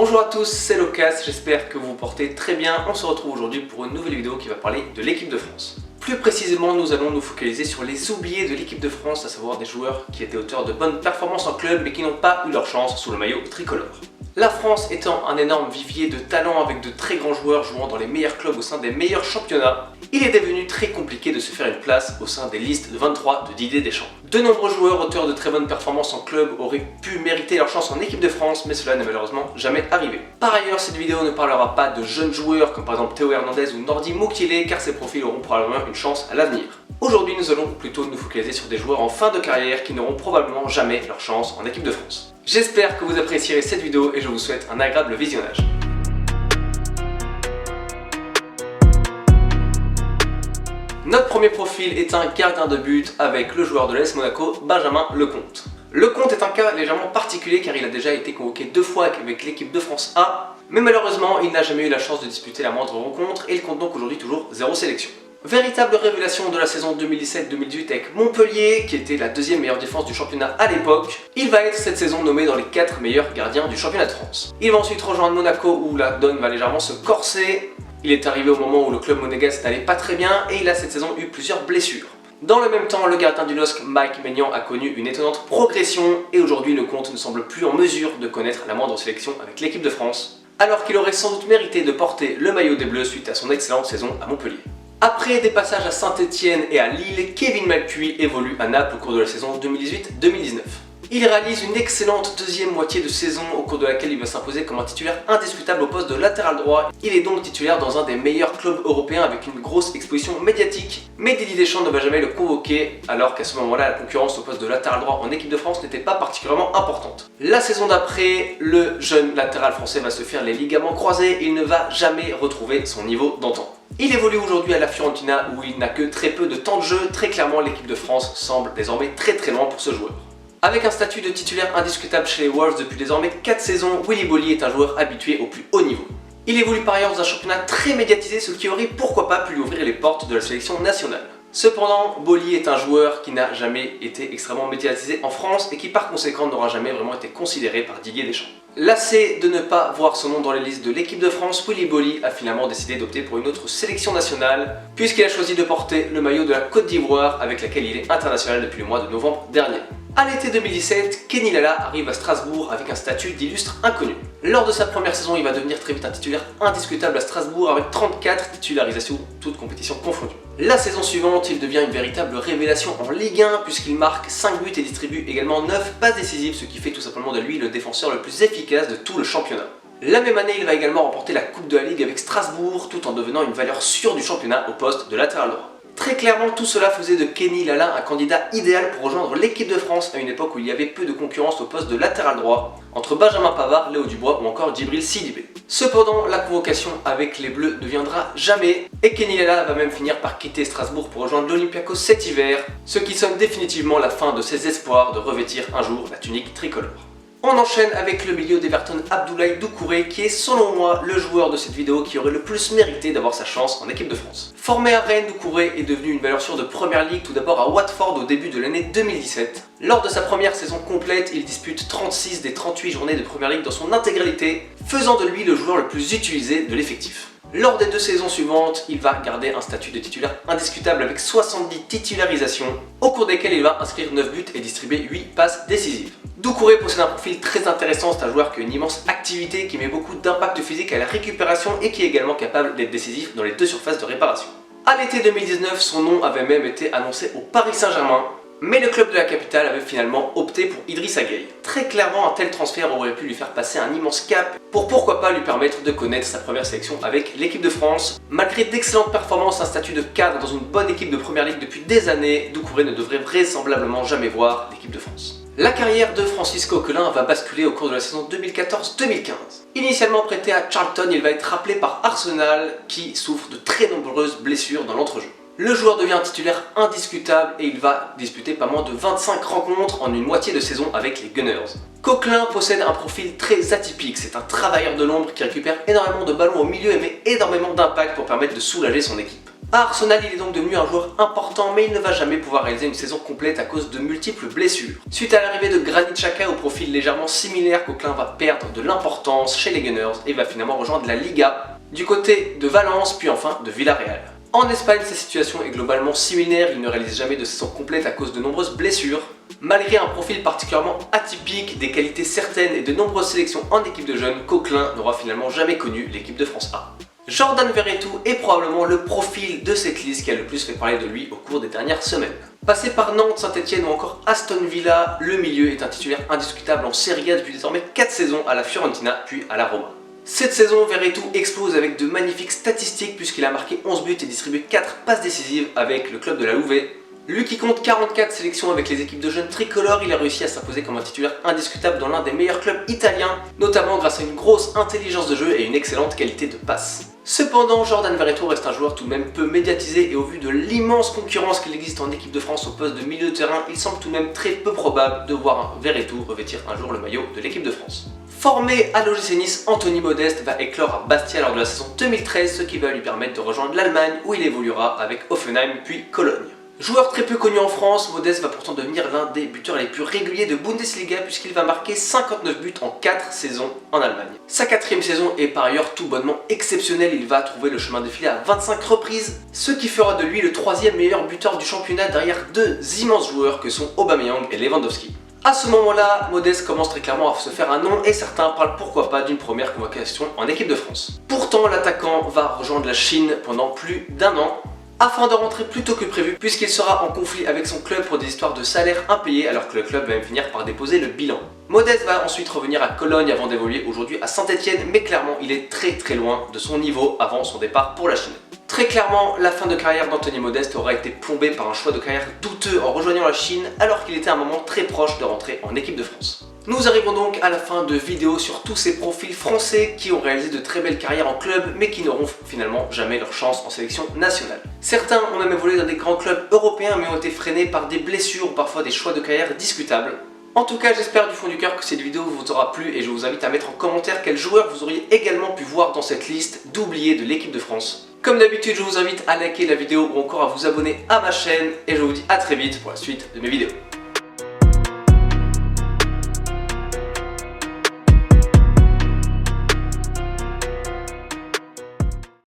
Bonjour à tous, c'est Locas, j'espère que vous vous portez très bien. On se retrouve aujourd'hui pour une nouvelle vidéo qui va parler de l'équipe de France. Plus précisément, nous allons nous focaliser sur les oubliés de l'équipe de France, à savoir des joueurs qui étaient auteurs de bonnes performances en club mais qui n'ont pas eu leur chance sous le maillot tricolore. La France étant un énorme vivier de talents avec de très grands joueurs jouant dans les meilleurs clubs au sein des meilleurs championnats, il est devenu très compliqué de se faire une place au sein des listes de 23 de Didier Deschamps. De nombreux joueurs auteurs de très bonnes performances en club auraient pu mériter leur chance en équipe de France, mais cela n'est malheureusement jamais arrivé. Par ailleurs, cette vidéo ne parlera pas de jeunes joueurs comme par exemple Théo Hernandez ou Nordi Mukiele, car ces profils auront probablement une chance à l'avenir. Aujourd'hui, nous allons plutôt nous focaliser sur des joueurs en fin de carrière qui n'auront probablement jamais leur chance en équipe de France. J'espère que vous apprécierez cette vidéo et je vous souhaite un agréable visionnage. Notre premier profil est un gardien de but avec le joueur de l'AS Monaco, Benjamin Lecomte. Lecomte est un cas légèrement particulier car il a déjà été convoqué 2 fois avec l'équipe de France A, mais malheureusement il n'a jamais eu la chance de disputer la moindre rencontre et il compte donc aujourd'hui toujours 0 sélection. Véritable révélation de la saison 2017-2018 avec Montpellier, qui était la deuxième meilleure défense du championnat à l'époque, il va être cette saison nommé dans les 4 meilleurs gardiens du championnat de France. Il va ensuite rejoindre Monaco où la donne va légèrement se corser. Il est arrivé au moment où le club monégasque n'allait pas très bien et il a cette saison eu plusieurs blessures. Dans le même temps, le gardien du LOSC, Mike Maignan, a connu une étonnante progression et aujourd'hui Lecomte ne semble plus en mesure de connaître la moindre sélection avec l'équipe de France, alors qu'il aurait sans doute mérité de porter le maillot des Bleus suite à son excellente saison à Montpellier. Après des passages à Saint-Etienne et à Lille, Kevin Malcuit évolue à Naples au cours de la saison 2018-2019. Il réalise une excellente deuxième moitié de saison au cours de laquelle il va s'imposer comme un titulaire indiscutable au poste de latéral droit. Il est donc titulaire dans un des meilleurs clubs européens avec une grosse exposition médiatique. Mais Didier Deschamps ne va jamais le convoquer alors qu'à ce moment-là la concurrence au poste de latéral droit en équipe de France n'était pas particulièrement importante. La saison d'après, le jeune latéral français va se faire les ligaments croisés et il ne va jamais retrouver son niveau d'antan. Il évolue aujourd'hui à la Fiorentina où il n'a que très peu de temps de jeu. Très clairement, l'équipe de France semble désormais très loin pour ce joueur. Avec un statut de titulaire indiscutable chez les Wolves depuis désormais 4 saisons, Willy Boly est un joueur habitué au plus haut niveau. Il évolue par ailleurs dans un championnat très médiatisé, ce qui aurait pourquoi pas pu lui ouvrir les portes de la sélection nationale. Cependant, Boly est un joueur qui n'a jamais été extrêmement médiatisé en France et qui par conséquent n'aura jamais vraiment été considéré par Didier Deschamps. Lassé de ne pas voir son nom dans les listes de l'équipe de France, Willy Boly a finalement décidé d'opter pour une autre sélection nationale puisqu'il a choisi de porter le maillot de la Côte d'Ivoire avec laquelle il est international depuis le mois de novembre dernier. À l'été 2017, Kenny Lala arrive à Strasbourg avec un statut d'illustre inconnu. Lors de sa première saison, il va devenir très vite un titulaire indiscutable à Strasbourg avec 34 titularisations, toutes compétitions confondues. La saison suivante, il devient une véritable révélation en Ligue 1 puisqu'il marque 5 buts et distribue également 9 passes décisives, ce qui fait tout simplement de lui le défenseur le plus efficace de tout le championnat. La même année, il va également remporter la Coupe de la Ligue avec Strasbourg tout en devenant une valeur sûre du championnat au poste de latéral droit. Très clairement, tout cela faisait de Kenny Lala un candidat idéal pour rejoindre l'équipe de France à une époque où il y avait peu de concurrence au poste de latéral droit entre Benjamin Pavard, Léo Dubois ou encore Djibril Sidibé. Cependant, la convocation avec les Bleus ne viendra jamais et Kenny Lala va même finir par quitter Strasbourg pour rejoindre l'Olympiakos cet hiver, ce qui sonne définitivement la fin de ses espoirs de revêtir un jour la tunique tricolore. On enchaîne avec le milieu d'Everton Abdoulaye Doucouré qui est selon moi le joueur de cette vidéo qui aurait le plus mérité d'avoir sa chance en équipe de France. Formé à Rennes, Doucouré est devenu une valeur sûre de Première Ligue tout d'abord à Watford au début de l'année 2017. Lors de sa première saison complète, il dispute 36 des 38 journées de Première Ligue dans son intégralité, faisant de lui le joueur le plus utilisé de l'effectif. Lors des 2 saisons suivantes, il va garder un statut de titulaire indiscutable avec 70 titularisations, au cours desquelles il va inscrire 9 buts et distribuer 8 passes décisives. Doucouré possède un profil très intéressant, c'est un joueur qui a une immense activité, qui met beaucoup d'impact physique à la récupération et qui est également capable d'être décisif dans les 2 surfaces de réparation. À l'été 2019, son nom avait même été annoncé au Paris Saint-Germain, mais le club de la capitale avait finalement opté pour Idrissa Gueye. Très clairement, un tel transfert aurait pu lui faire passer un immense cap pour pourquoi pas lui permettre de connaître sa première sélection avec l'équipe de France. Malgré d'excellentes performances, un statut de cadre dans une bonne équipe de Première Ligue depuis des années, Doucouré ne devrait vraisemblablement jamais voir l'équipe de France. La carrière de Francis Coquelin va basculer au cours de la saison 2014-2015. Initialement prêté à Charlton, il va être rappelé par Arsenal qui souffre de très nombreuses blessures dans l'entrejeu. Le joueur devient titulaire indiscutable et il va disputer pas moins de 25 rencontres en une moitié de saison avec les Gunners. Coquelin possède un profil très atypique, c'est un travailleur de l'ombre qui récupère énormément de ballons au milieu et met énormément d'impact pour permettre de soulager son équipe. À Arsenal, il est donc devenu un joueur important, mais il ne va jamais pouvoir réaliser une saison complète à cause de multiples blessures. Suite à l'arrivée de Granit Xhaka au profil légèrement similaire, Coquelin va perdre de l'importance chez les Gunners et va finalement rejoindre la Liga du côté de Valence, puis enfin de Villarreal. En Espagne, sa situation est globalement similaire, il ne réalise jamais de saison complète à cause de nombreuses blessures. Malgré un profil particulièrement atypique, des qualités certaines et de nombreuses sélections en équipe de jeunes, Coquelin n'aura finalement jamais connu l'équipe de France A. Jordan Verretou est probablement le profil de cette liste qui a le plus fait parler de lui au cours des dernières semaines. Passé par Nantes, Saint-Etienne ou encore Aston Villa, le milieu est un titulaire indiscutable en Serie A depuis désormais 4 saisons à la Fiorentina puis à la Roma. Cette saison, Verretou explose avec de magnifiques statistiques puisqu'il a marqué 11 buts et distribué 4 passes décisives avec le club de la Juve. Lui qui compte 44 sélections avec les équipes de jeunes tricolores, il a réussi à s'imposer comme un titulaire indiscutable dans l'un des meilleurs clubs italiens, notamment grâce à une grosse intelligence de jeu et une excellente qualité de passe. Cependant, Jordan Verretou reste un joueur tout de même peu médiatisé et au vu de l'immense concurrence qu'il existe en équipe de France au poste de milieu de terrain, il semble tout de même très peu probable de voir un Verretou revêtir un jour le maillot de l'équipe de France. Formé à l'OGC Nice, Anthony Modeste va éclore à Bastia lors de la saison 2013, ce qui va lui permettre de rejoindre l'Allemagne où il évoluera avec Hoffenheim puis Cologne. Joueur très peu connu en France, Modeste va pourtant devenir l'un des buteurs les plus réguliers de Bundesliga puisqu'il va marquer 59 buts en 4 saisons en Allemagne. Sa 4e saison est par ailleurs tout bonnement exceptionnelle, il va trouver le chemin défilé à 25 reprises, ce qui fera de lui le 3e meilleur buteur du championnat derrière 2 immenses joueurs que sont Aubameyang et Lewandowski. À ce moment-là, Modeste commence très clairement à se faire un nom et certains parlent pourquoi pas d'une première convocation en équipe de France. Pourtant, l'attaquant va rejoindre la Chine pendant plus d'1 an, afin de rentrer plus tôt que prévu puisqu'il sera en conflit avec son club pour des histoires de salaire impayés alors que le club va même finir par déposer le bilan. Modeste va ensuite revenir à Cologne avant d'évoluer aujourd'hui à Saint-Etienne, mais clairement il est très loin de son niveau avant son départ pour la Chine. Très clairement, la fin de carrière d'Anthony Modeste aura été plombée par un choix de carrière douteux en rejoignant la Chine alors qu'il était à un moment très proche de rentrer en équipe de France. Nous arrivons donc à la fin de vidéos sur tous ces profils français qui ont réalisé de très belles carrières en club mais qui n'auront finalement jamais leur chance en sélection nationale. Certains ont même évolué dans des grands clubs européens mais ont été freinés par des blessures ou parfois des choix de carrière discutables. En tout cas, j'espère du fond du cœur que cette vidéo vous aura plu et je vous invite à mettre en commentaire quels joueurs vous auriez également pu voir dans cette liste d'oubliés de l'équipe de France. Comme d'habitude, je vous invite à liker la vidéo ou encore à vous abonner à ma chaîne et je vous dis à très vite pour la suite de mes vidéos.